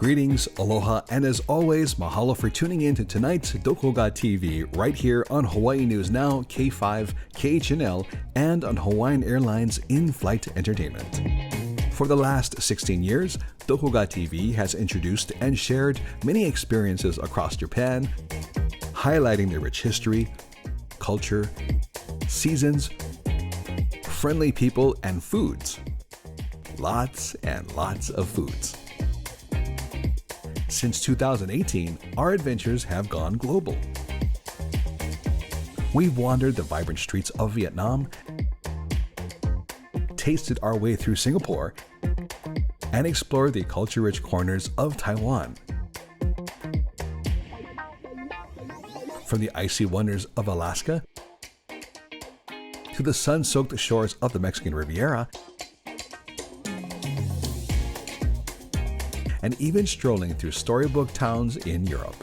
Greetings, aloha, and as always, mahalo for tuning in to tonight's Doko Ga TV right here on Hawaii News Now, K5, KHNL, and on Hawaiian Airlines in-flight entertainment. For the last 16 years, Doko Ga TV has introduced and shared many experiences across Japan, highlighting their rich history, culture, seasons, friendly people, and foods. Lots and lots of foods. Since 2018, our adventures have gone global. We've wandered the vibrant streets of Vietnam, tasted our way through Singapore, and explored the culture-rich corners of Taiwan. From the icy wonders of Alaska to the sun-soaked shores of the Mexican Riviera, and even strolling through storybook towns in Europe.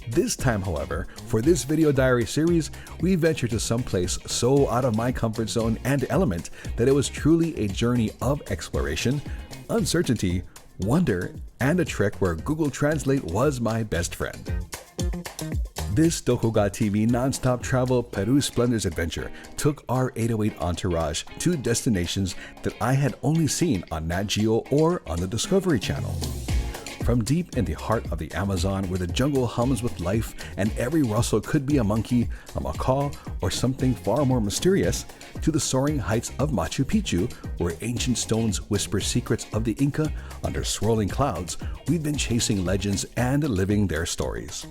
This time, however, for this video diary series, we venture to someplace so out of my comfort zone and element that it was truly a journey of exploration, uncertainty, wonder, and a trek where Google Translate was my best friend. This Doko Ga TV non-stop travel Peru Splendors adventure took our 808 entourage to destinations that I had only seen on Nat Geo or on the Discovery Channel. From deep in the heart of the Amazon where the jungle hums with life and every rustle could be a monkey, a macaw, or something far more mysterious, to the soaring heights of Machu Picchu where ancient stones whisper secrets of the Inca under swirling clouds, we've been chasing legends and living their stories.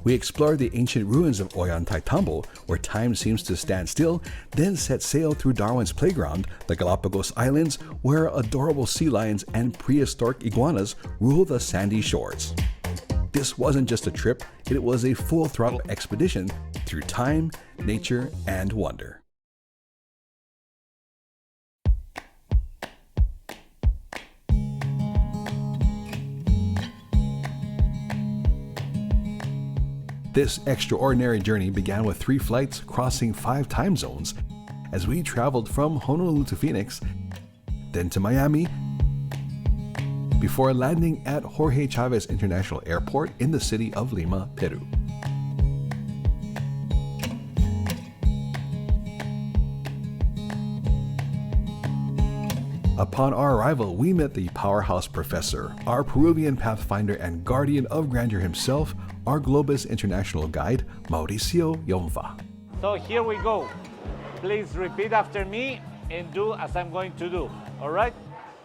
We explored the ancient ruins of Ollantaytambo, where time seems to stand still, then set sail through Darwin's playground, the Galapagos Islands, where adorable sea lions and prehistoric iguanas rule the sandy shores. This wasn't just a trip, it was a full-throttle expedition through time, nature, and wonder. This extraordinary journey began with 3 flights crossing 5 time zones as we traveled from Honolulu to Phoenix, then to Miami, before landing at Jorge Chavez International Airport in the city of Lima, Peru. Upon our arrival, we met the powerhouse professor, our Peruvian pathfinder and guardian of grandeur himself, our Globus International guide, Mauricio Yonfa. So here we go. Please repeat after me and do as I'm going to do. All right?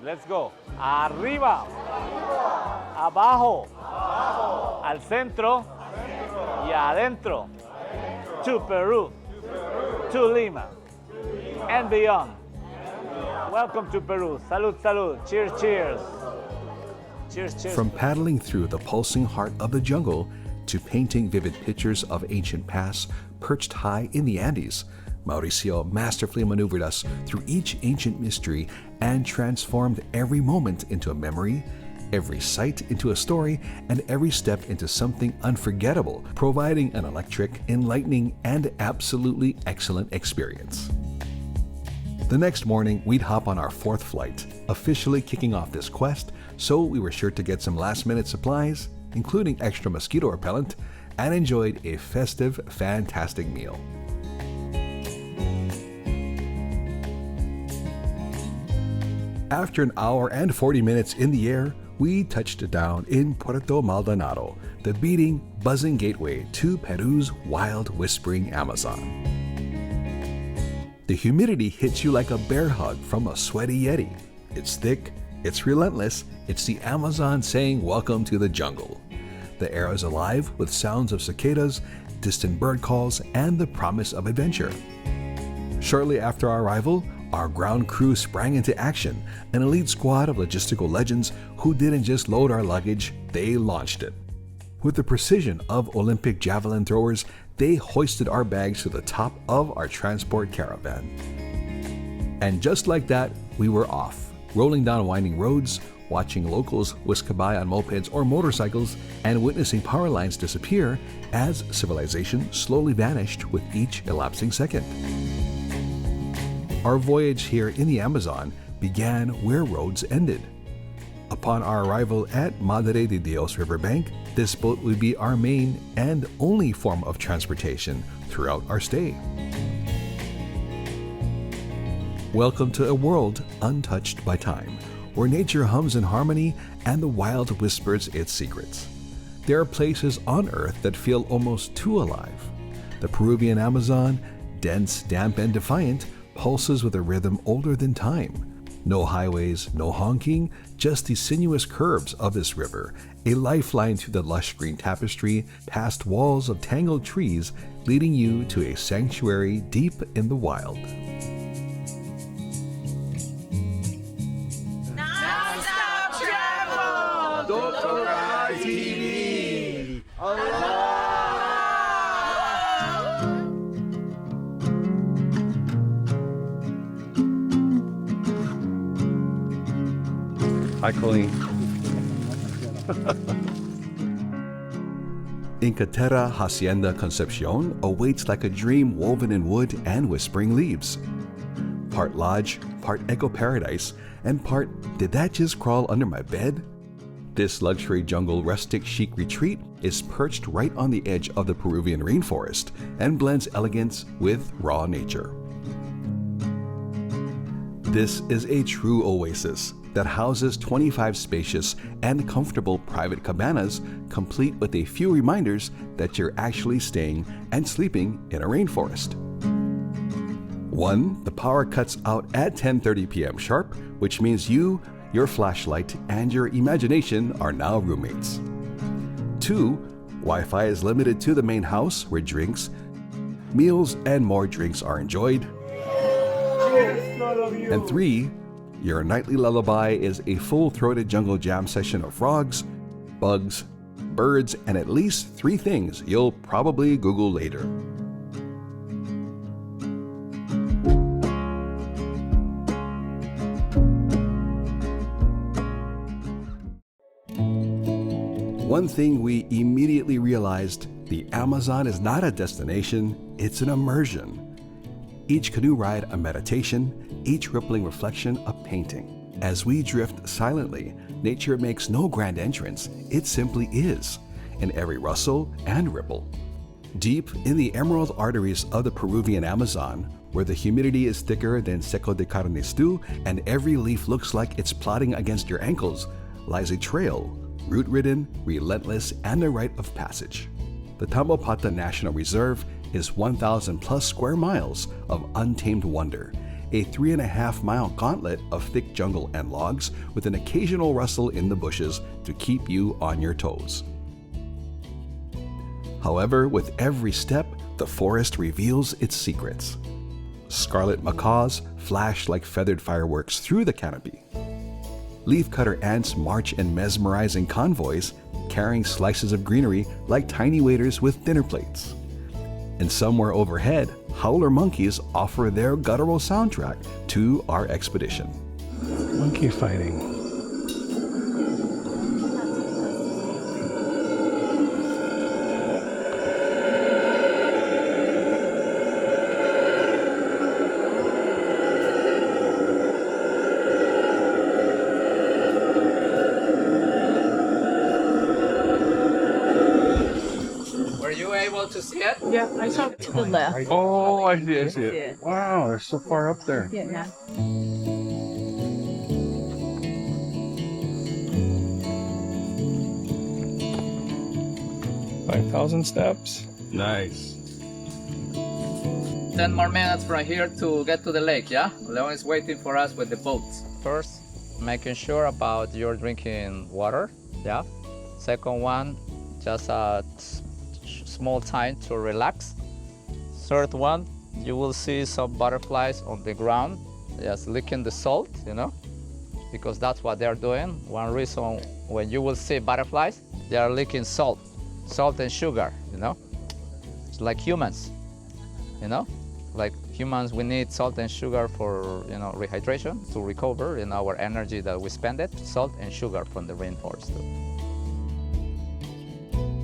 Let's go. Arriba. Abajo. Al centro. Y adentro. To Peru. To Lima. And beyond. Welcome to Peru. Salud, salud. Cheers, cheers. Cheers, cheers. From paddling through the pulsing heart of the jungle to painting vivid pictures of ancient paths perched high in the Andes, Mauricio masterfully maneuvered us through each ancient mystery and transformed every moment into a memory, every sight into a story, and every step into something unforgettable, providing an electric, enlightening, and absolutely excellent experience. The next morning, we'd hop on our 4th flight, officially kicking off this quest, so we were sure to get some last-minute supplies, including extra mosquito repellent, and enjoyed a festive, fantastic meal. After an hour and 40 minutes in the air, we touched down in Puerto Maldonado, the beating, buzzing gateway to Peru's wild, whispering Amazon. The humidity hits you like a bear hug from a sweaty Yeti. It's thick, it's relentless, it's the Amazon saying welcome to the jungle. The air is alive with sounds of cicadas, distant bird calls, and the promise of adventure. Shortly after our arrival, our ground crew sprang into action, an elite squad of logistical legends who didn't just load our luggage, they launched it. With the precision of Olympic javelin throwers, they hoisted our bags to the top of our transport caravan. And just like that, we were off, rolling down winding roads, watching locals whisk by on mopeds or motorcycles, and witnessing power lines disappear as civilization slowly vanished with each elapsing second. Our voyage here in the Amazon began where roads ended. Upon our arrival at Madre de Dios riverbank, this boat would be our main and only form of transportation throughout our stay. Welcome to a world untouched by time, where nature hums in harmony and the wild whispers its secrets. There are places on Earth that feel almost too alive. The Peruvian Amazon, dense, damp, and defiant, pulses with a rhythm older than time. No highways, no honking, just the sinuous curves of this river, a lifeline through the lush green tapestry, past walls of tangled trees, leading you to a sanctuary deep in the wild. Non-stop travel! Doko Ga TV! Hi, Colleen. Inkaterra Hacienda Concepción awaits like a dream woven in wood and whispering leaves. Part lodge, part eco-paradise, and part, did that just crawl under my bed? This luxury jungle rustic chic retreat is perched right on the edge of the Peruvian rainforest and blends elegance with raw nature. This is a true oasis that houses 25 spacious and comfortable private cabanas, complete with a few reminders that you're actually staying and sleeping in a rainforest. 1. The power cuts out at 10:30 p.m. sharp, which means you, your flashlight, and your imagination are now roommates. 2. Wi-Fi is limited to the main house where drinks, meals, and more drinks are enjoyed. And 3. Your nightly lullaby is a full-throated jungle jam session of frogs, bugs, birds, and at least 3 things you'll probably Google later. One thing we immediately realized, the Amazon is not a destination, it's an immersion. Each canoe ride a meditation, each rippling reflection a painting. As we drift silently, nature makes no grand entrance, it simply is, in every rustle and ripple. Deep in the emerald arteries of the Peruvian Amazon, where the humidity is thicker than seco de carne stew and every leaf looks like it's plotting against your ankles, lies a trail, root-ridden, relentless, and a rite of passage. The Tambopata National Reserve is 1,000 plus square miles of untamed wonder, a 3.5-mile gauntlet of thick jungle and logs with an occasional rustle in the bushes to keep you on your toes. However, with every step, the forest reveals its secrets. Scarlet macaws flash like feathered fireworks through the canopy. Leafcutter ants march in mesmerizing convoys, carrying slices of greenery like tiny waiters with dinner plates. And somewhere overhead, howler monkeys offer their guttural soundtrack to our expedition. Monkey fighting. Were you able to see it? Yeah, I saw to the left. Oh, I see it. Wow, they're so far up there. Yeah. 5,000 steps. Nice. 10 more minutes from here to get to the lake, yeah? Leon is waiting for us with the boat. First, making sure about your drinking water, yeah? Second one, just a small time to relax. Third one, you will see some butterflies on the ground, just licking the salt, you know? Because that's what they're doing. One reason when you will see butterflies, they are licking salt and sugar, you know? It's like humans, you know? Like humans, we need salt and sugar for, you know, rehydration, to recover in our energy that we spend it, salt and sugar from the rainforest too.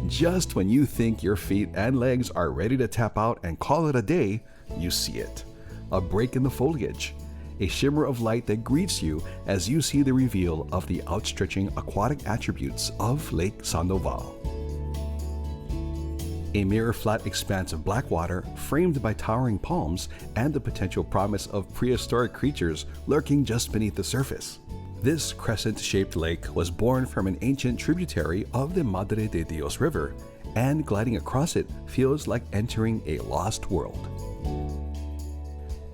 Just when you think your feet and legs are ready to tap out and call it a day, you see it. A break in the foliage. a shimmer of light that greets you as you see the reveal of the outstretching aquatic attributes of Lake Sandoval. A mirror-flat expanse of black water framed by towering palms and the potential promise of prehistoric creatures lurking just beneath the surface. This crescent-shaped lake was born from an ancient tributary of the Madre de Dios River, and gliding across it feels like entering a lost world.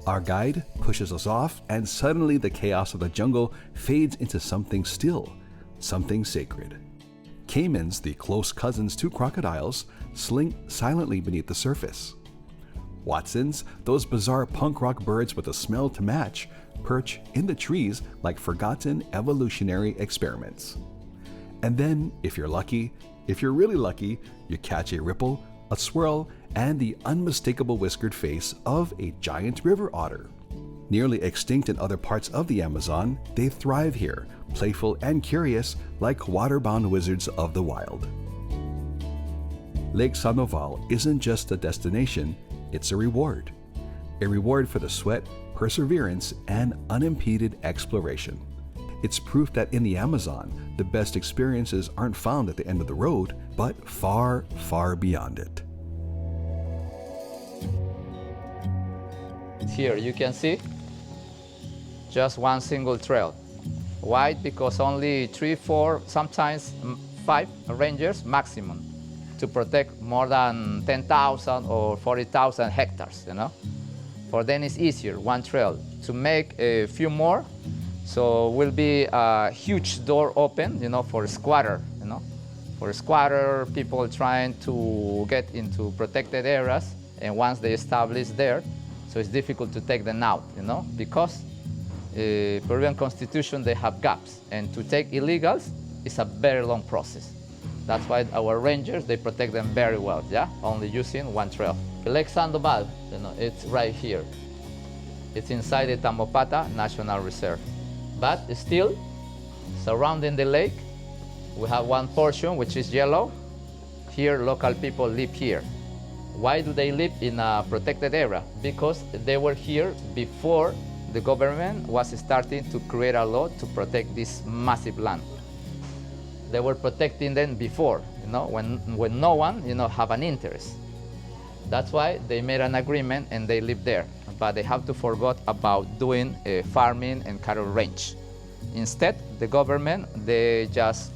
Our guide pushes us off, and suddenly the chaos of the jungle fades into something still, something sacred. Caimans, the close cousins to crocodiles, slink silently beneath the surface. Watsons, those bizarre punk rock birds with a smell to match, perch in the trees like forgotten evolutionary experiments. And then, if you're really lucky, you catch a ripple, a swirl, and the unmistakable whiskered face of a giant river otter. Nearly extinct in other parts of the Amazon, they thrive here, playful and curious like water-bound wizards of the wild. Lake Sandoval isn't just a destination, it's a reward. A reward for the sweat, perseverance, and unimpeded exploration. It's proof that in the Amazon, the best experiences aren't found at the end of the road, but far, far beyond it. Here you can see just one single trail. Why? Because only 3, 4, sometimes 5 rangers maximum to protect more than 10,000 or 40,000 hectares, you know. For them it's easier, one trail. To make a few more, so will be a huge door open, you know, for a squatter, you know. For a squatter, people trying to get into protected areas, and once they establish there, so it's difficult to take them out, you know, because Peruvian constitution, they have gaps, and to take illegals is a very long process. That's why our rangers, they protect them very well, yeah, only using one trail. The Lake Sandoval, you know, it's right here. It's inside the Tambopata National Reserve. But still, surrounding the lake, we have one portion which is yellow. Here, local people live here. Why do they live in a protected area? Because they were here before the government was starting to create a law to protect this massive land. They were protecting them before, you know, when no one, you know, have an interest. That's why they made an agreement and they live there. But they have to forget about doing farming and cattle range. Instead, the government, they just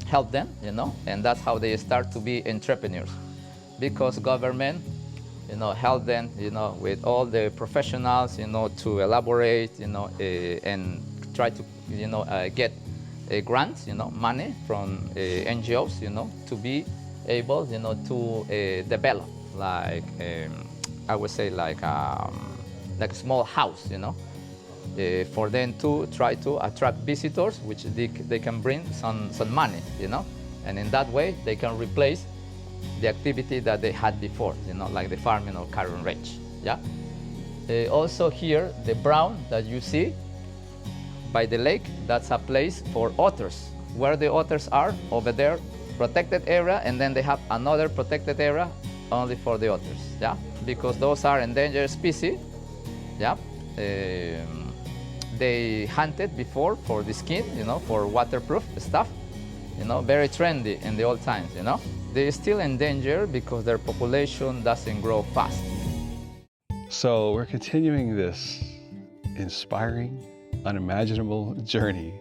help them, you know, and that's how they start to be entrepreneurs. Because government, you know, help them, you know, with all the professionals, you know, to elaborate, you know, and try to, you know, get grants, you know, money from NGOs, you know, to be able, you know, to develop, like, I would say, like a small house, you know, for them to try to attract visitors, which they can bring some money, you know, and in that way they can replace the activity that they had before, you know, like the farming or cattle range, yeah. Also here, the brown that you see by the lake, that's a place for otters. Where the otters are, over there, protected area, and then they have another protected area only for the otters, yeah? Because those are endangered species, yeah? They hunted before for the skin, you know, for waterproof stuff, you know, very trendy in the old times, you know? They're still endangered because their population doesn't grow fast. So we're continuing this inspiring, unimaginable journey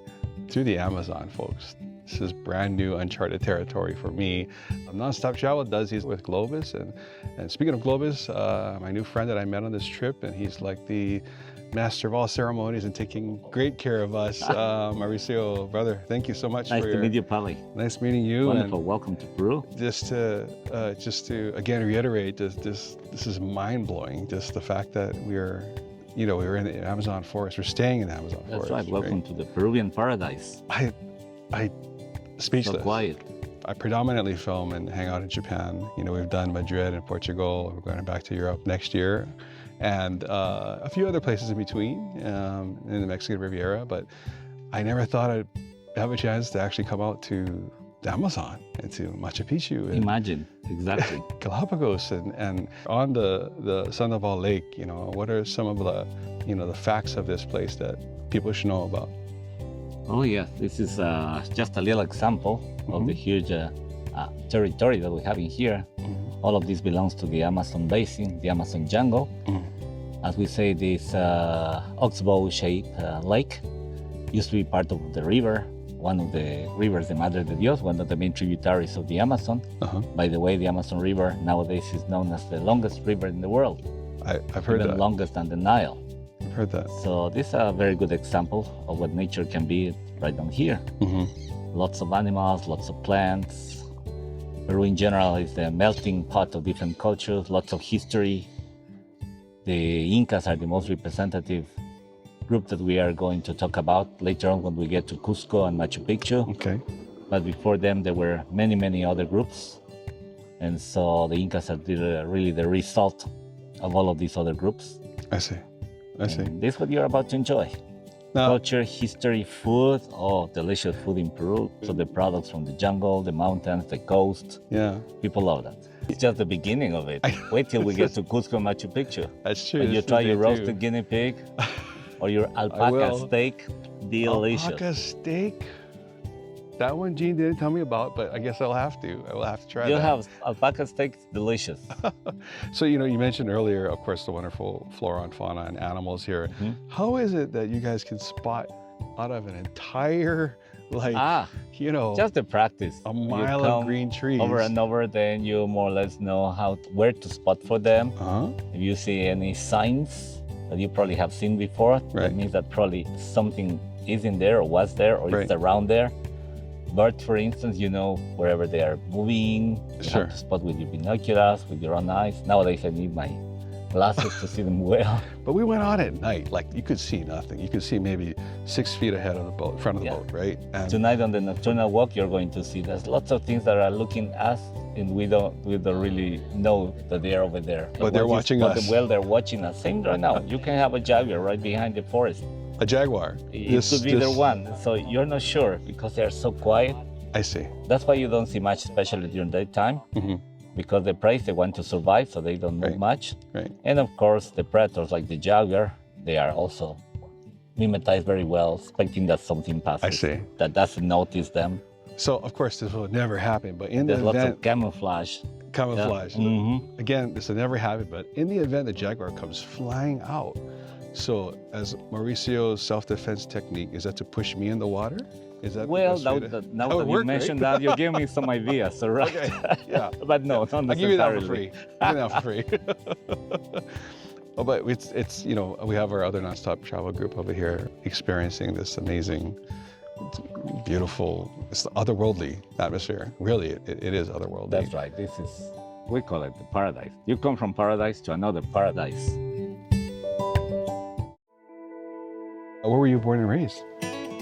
through the Amazon, folks. This is brand new, uncharted territory for me. Nonstop Travel does these with Globus, and speaking of Globus, my new friend that I met on this trip, and he's like the master of all ceremonies and taking great care of us. Mauricio, brother, thank you so much. Nice to meet you, Pali. Nice meeting you. Wonderful. And welcome to Peru. just to again reiterate, this is mind-blowing. Just the fact that we're in the Amazon forest. We're staying in the Amazon forest. That's right. Welcome to the Peruvian paradise. I speechless. So quiet. I predominantly film and hang out in Japan. You know, we've done Madrid and Portugal. We're going back to Europe next year, and a few other places in between in the Mexican Riviera. But I never thought I'd have a chance to actually come out to the Amazon, into Machu Picchu, and Imagine, exactly. Galapagos, and on the Sandoval Lake. You know, what are some of the, you know, the facts of this place that people should know about? Oh yes, this is just a little example of the huge territory that we have in here. All of this belongs to the Amazon basin, the Amazon jungle. As we say, this oxbow-shaped lake used to be part of the river, one of the rivers de Madre de Dios, one of the main tributaries of the Amazon. By the way, the Amazon River nowadays is known as the longest river in the world. I've heard even that. longest than the Nile. I've heard that. So this is a very good example of what nature can be right down here. Lots of animals, lots of plants. Peru in general is the melting pot of different cultures, lots of history. The Incas are the most representative group that we are going to talk about later on when we get to Cusco and Machu Picchu. Okay. But before them, there were many, many other groups. And so the Incas are really the result of all of these other groups. I see. I see. And this is what you're about to enjoy. Now, Culture, history, food. Oh, delicious food in Peru. So the products from the jungle, the mountains, the coast. yeah, People love that. It's just the beginning of it. Wait till we get to Cusco and Machu Picchu. that's true. When you This is try day your two. roasted guinea pig or your alpaca will. steak, delicious. Alpaca steak. That one Gene didn't tell me about, but I guess I'll have to. I will have to try You'll that. have alpaca steak, delicious. So, you know, you mentioned earlier, of course, the wonderful flora and fauna and animals here. How is it that you guys can spot out of an entire, like, you know, Just the practice. a You mile come of green trees? over and over, then you more or less know where to spot for them. If you see any signs that you probably have seen before, Right. that means that probably something is in there or was there or Right. it's around there. Birds, for instance, you know wherever they are moving. You Sure. have to spot with your binoculars, with your own eyes. Nowadays, I need my glasses to see them well. But we went out at night, like you could see nothing. You could see maybe 6 feet ahead of the boat, front of the Yeah. boat, right? And Tonight on the nocturnal walk, you're going to see there's lots of things that are looking at us, and we don't really know that they are over there. But they're once you watching spot us. them well, they're watching us. Same right now. You can have a jaguar right behind the forest. a jaguar. It could be either one. So you're not sure because they're so quiet. I see. That's why you don't see much, especially during daytime, because the prey, they want to survive, so they don't move Right. much. Right. And of course, the predators like the jaguar, they are also mimetized very well, expecting that something passes. I see. That doesn't notice them. So, of course, this will never happen. But in the There's lots event, of camouflage. camouflage. Mhm. Again, this will never happen. But in the event the jaguar comes flying out, so as Mauricio's self-defense technique, is that to push me in the water? Is that the Well, best way now That would that you work, mentioned right? that, you gave me some ideas, all right? Okay, yeah. But no, not I'll give you that for necessarily. free. I'll give you that for free. Oh, but it's you know, we have our other nonstop travel group over here experiencing this amazing, beautiful, it's otherworldly atmosphere. Really, it is otherworldly. That's right. This is, we call it the paradise. You come from paradise to another paradise. Where were you born and raised?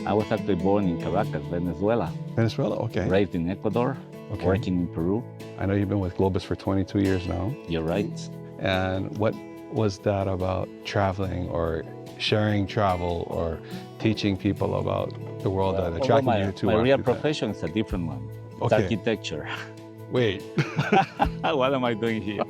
I was actually born in Caracas, Venezuela. Venezuela. Okay. Raised in Ecuador, Okay. working in Peru. I know you've been with Globus for 22 years now. You're right. And what was that about traveling or sharing travel or teaching people about the world that Although attracted my, you to my our real Yucatan? profession is a different one. It's Okay. architecture. Wait. What am I doing here?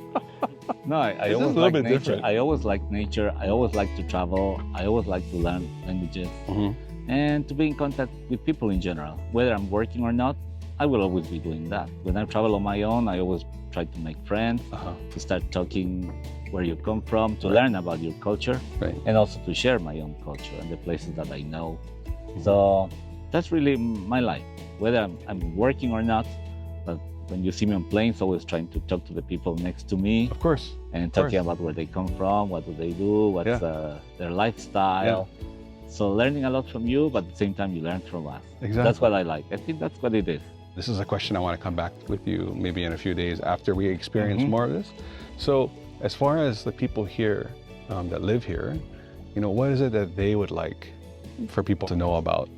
No, I This is a always little like bit nature. different. I always like nature. I always like to travel. I always like to learn languages Mhm. and to be in contact with people in general. Whether I'm working or not, I will always be doing that. When I travel on my own, I always try to make friends, Uh-huh. to start talking where you come from, to learn about your culture, Right. and also to share my own culture and the places that I know. Mm-hmm. So that's really my life, whether I'm working or not. But when you see me on planes, always trying to talk to the people next to me Of course. and course. talking about where they come from, what do they do, what's their lifestyle. So learning a lot from you, but at the same time you learn from us. Exactly. That's what I like. I think that's what it is. This is a question I want to come back with you maybe in a few days after we experience more of this. So as far as the people here that live here, you know, what is it that they would like for people to know about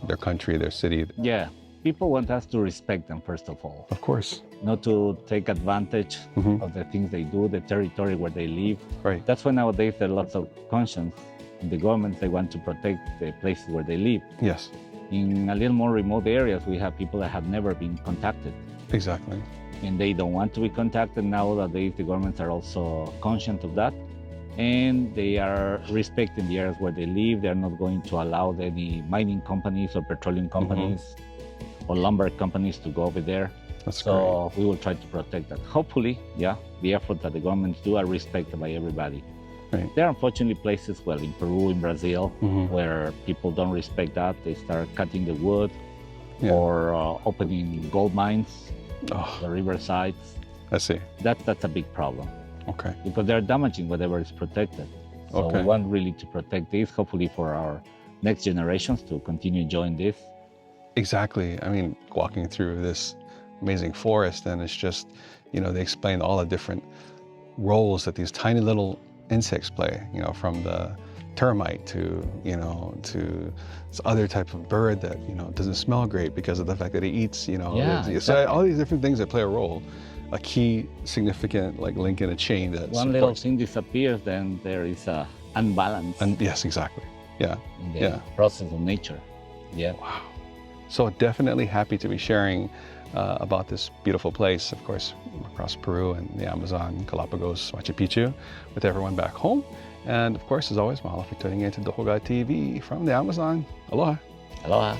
their country, their city? Yeah, people want us to respect them, first of all. Of course. Not to take advantage of the things they do, the territory where they live. Right. That's why nowadays there are lots of conscience in the government. They want to protect the places where they live. Yes. In a little more remote areas, we have people that have never been contacted. Exactly. And they don't want to be contacted. Nowadays, the governments are also conscious of that. And they are respecting the areas where they live. They're not going to allow any mining companies or petroleum companies or lumber companies to go over there. That's so great. we will try to protect that. Hopefully, yeah, the effort that the governments do are respected by everybody. Right. There are unfortunately places, well, in Peru, in Brazil, where people don't respect that. They start cutting the wood or opening gold mines, the riversides. I see. That's a big problem. Okay. Because they're damaging whatever is protected. So we want really to protect this, hopefully for our next generations to continue enjoying this. Exactly. I mean, walking through this amazing forest, and it's just, you know, they explain all the different roles that these tiny little insects play, you know, from the termite to, you know, to this other type of bird that, you know, doesn't smell great because of the fact that it eats, you know. So all these different things that play a role, a key significant like link in a chain that one little thing disappears, then there is a unbalance. And yes, exactly. Yeah. In the process of nature. Yeah. Wow. So definitely happy to be sharing about this beautiful place, of course, across Peru and the Amazon, Galapagos, Machu Picchu, with everyone back home. And of course, as always, mahalo for tuning in to Doko Ga TV from the Amazon. Aloha. Aloha.